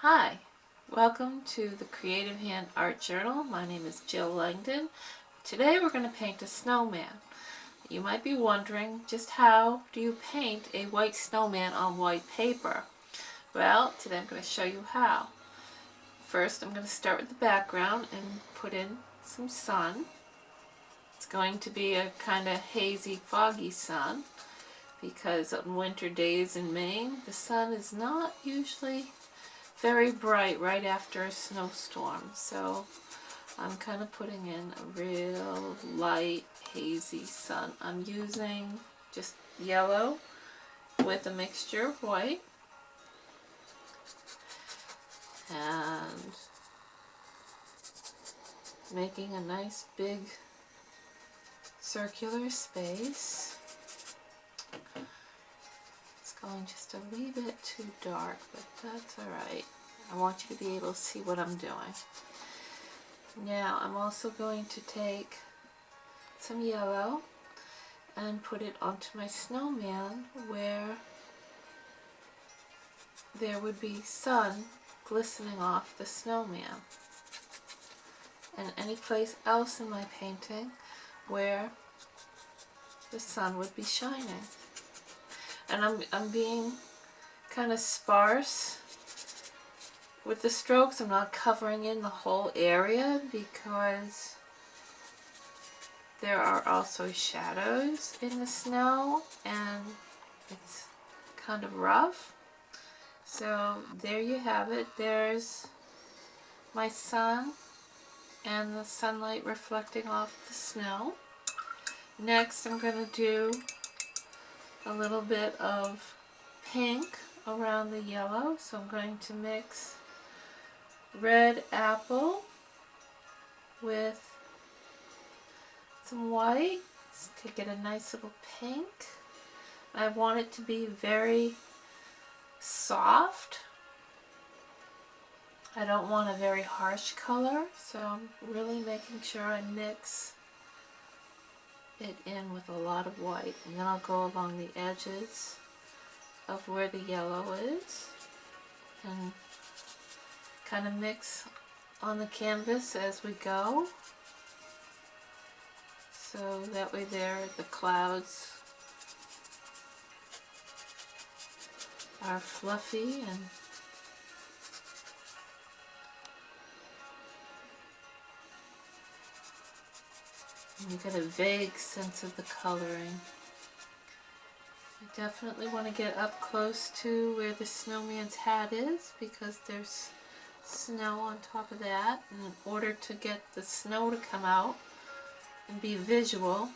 Hi, welcome to the Creative Hand Art Journal. My name is Jill Langdon. Today we're going to paint a snowman. You might be wondering, just how do you paint a white snowman on white paper? Well, today I'm going to show you how. First, I'm going to start with the background and put in some sun. It's going to be a kind of hazy, foggy sun because on winter days in Maine, the sun is not usually very bright right after a snowstorm. So I'm kind of putting in a real light, hazy sun. I'm using just yellow with a mixture of white. And making a nice big circular space. It's going just a wee bit too dark, but that's alright. I want you to be able to see what I'm doing. Now I'm also going to take some yellow and put it onto my snowman where there would be sun glistening off the snowman, and any place else in my painting where the sun would be shining. And I'm being kind of sparse with the strokes. I'm not covering in the whole area because there are also shadows in the snow and it's kind of rough. So there you have it. There's my sun and the sunlight reflecting off the snow. Next I'm going to do a little bit of pink around the yellow. So I'm going to mix red apple with some white to get a nice little pink. I want it to be very soft. I don't want a very harsh color, so I'm really making sure I mix it in with a lot of white. And then I'll go along the edges of where the yellow is and kind of mix on the canvas as we go. So that way there the clouds are fluffy and you get a vague sense of the coloring. I definitely want to get up close to where the snowman's hat is because there's snow on top of that, and in order to get the snow to come out and be visual,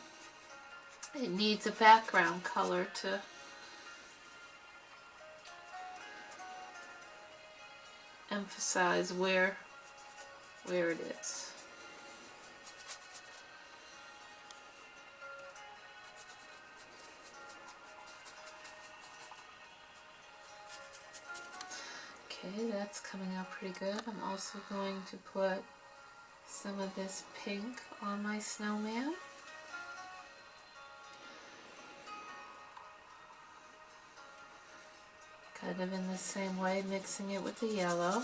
it needs a background color to emphasize where it is. Okay, that's coming out pretty good. I'm also going to put some of this pink on my snowman. Kind of in the same way, mixing it with the yellow.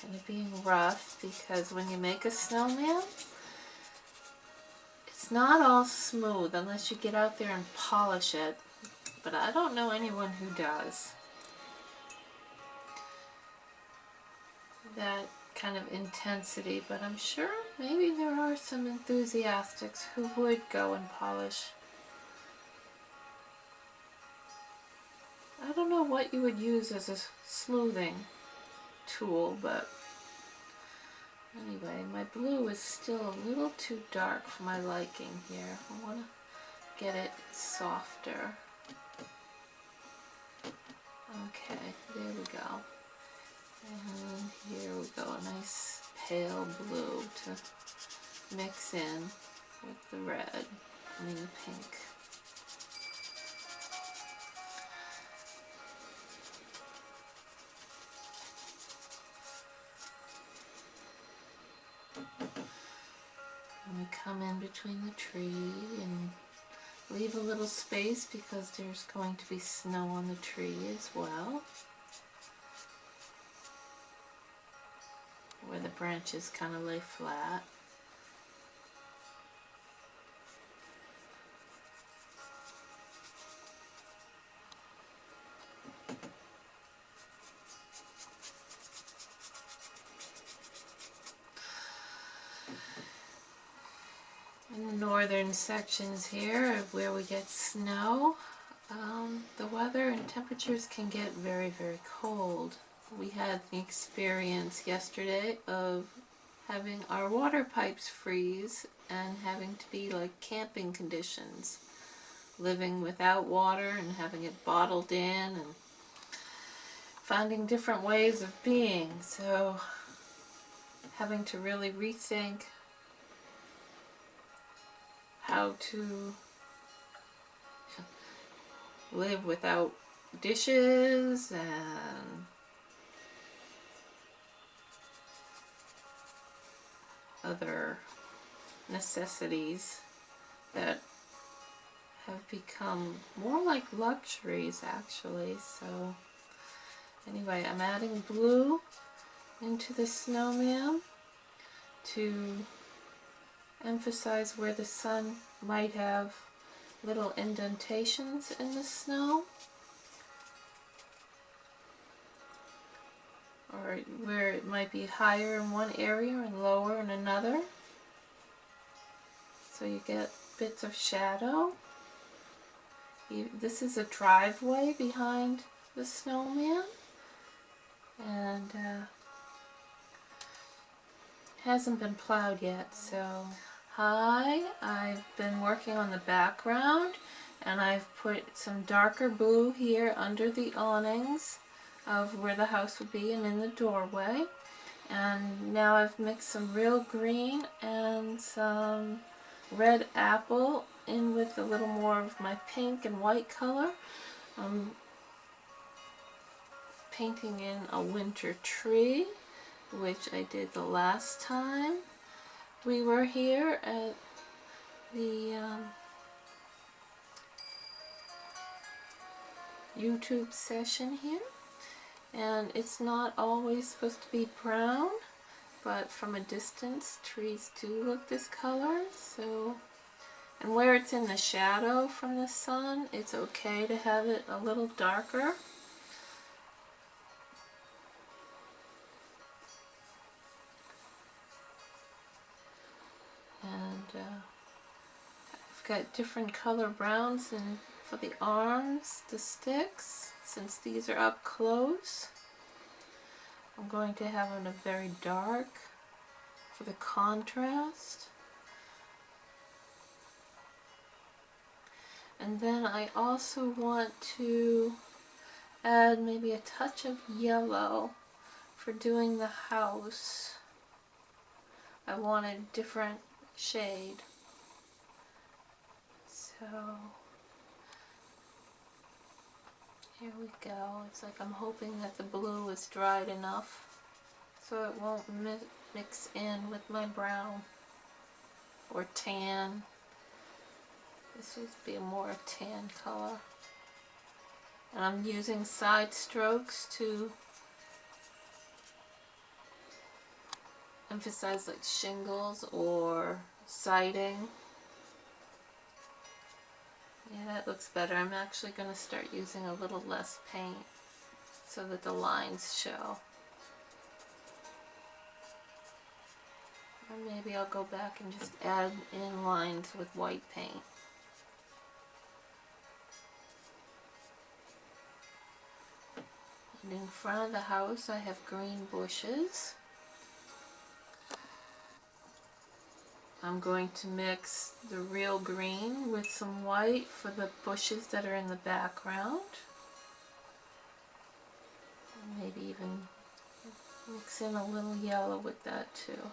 Kind of being rough because when you make a snowman, it's not all smooth unless you get out there and polish it. But I don't know anyone who does that kind of intensity, but I'm sure maybe there are some enthusiasts who would go and polish. I don't know what you would use as a smoothing tool, but anyway, my blue is still a little too dark for my liking here. I want to get it softer. Okay, there we go. And here we go, a nice pale blue to mix in with the red, the pink. come in between the tree and leave a little space because there's going to be snow on the tree as well, where the branches kind of lay flat. In the northern sections here where we get snow, the weather and temperatures can get very, very cold. We had the experience yesterday of having our water pipes freeze and having to be like camping conditions, living without water and having it bottled in and finding different ways of being. So having to really rethink how to live without dishes and other necessities that have become more like luxuries actually. So anyway, I'm adding blue into the snowman to emphasize where the sun might have little indentations in the snow, or where it might be higher in one area and lower in another, so you get bits of shadow. This is a driveway behind the snowman, and hasn't been plowed yet. So hi, I've been working on the background and I've put some darker blue here under the awnings of where the house would be and in the doorway, and now I've mixed some real green and some red apple in with a little more of my pink and white color. I'm painting in a winter tree, which I did the last time we were here at the YouTube session here. And it's not always supposed to be brown, but from a distance trees do look this color. So, and where it's in the shadow from the sun, it's okay to have it a little darker. And I've got different color browns and for the arms, the sticks, since these are up close. I'm going to have them a very dark for the contrast. And then I also want to add maybe a touch of yellow for doing the house. I want a different shade. So here we go. It's like I'm hoping that the blue is dried enough so it won't mix in with my brown or tan. This would be a more tan color. And I'm using side strokes to emphasize like shingles or siding. Yeah, that looks better. I'm actually going to start using a little less paint so that the lines show. Or maybe I'll go back and just add in lines with white paint. And in front of the house I have green bushes. I'm going to mix the real green with some white for the bushes that are in the background. And maybe even mix in a little yellow with that too.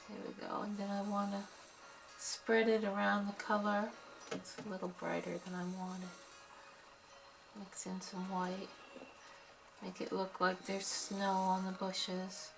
There we go. And then I want to spread it around the color. It's a little brighter than I wanted. Mix in some white. Make it look like there's snow on the bushes.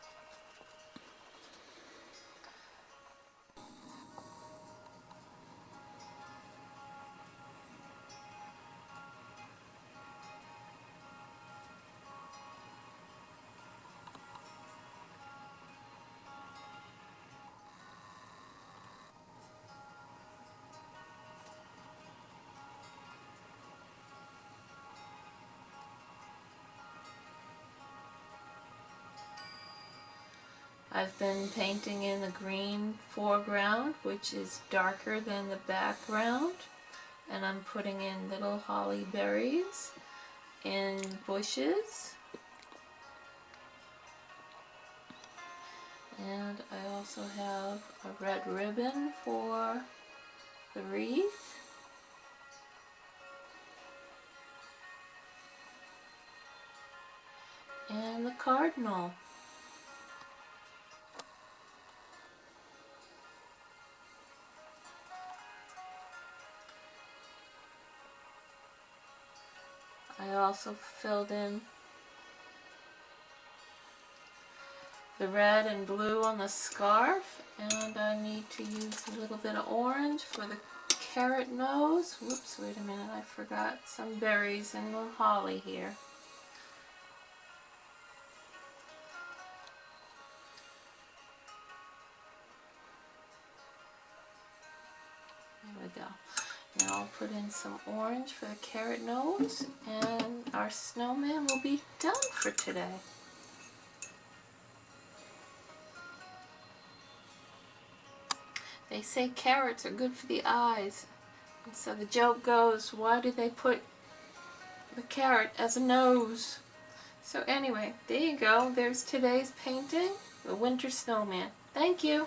I've been painting in the green foreground, which is darker than the background, and I'm putting in little holly berries in bushes. And I also have a red ribbon for the wreath. And the cardinal. I also filled in the red and blue on the scarf, and I need to use a little bit of orange for the carrot nose. Whoops, wait a minute, I forgot some berries and the holly here. There we go. Now I'll put in some orange for the carrot nose, and our snowman will be done for today. They say carrots are good for the eyes. And so the joke goes, why did they put the carrot as a nose? So anyway, there you go. There's today's painting, the winter snowman. Thank you.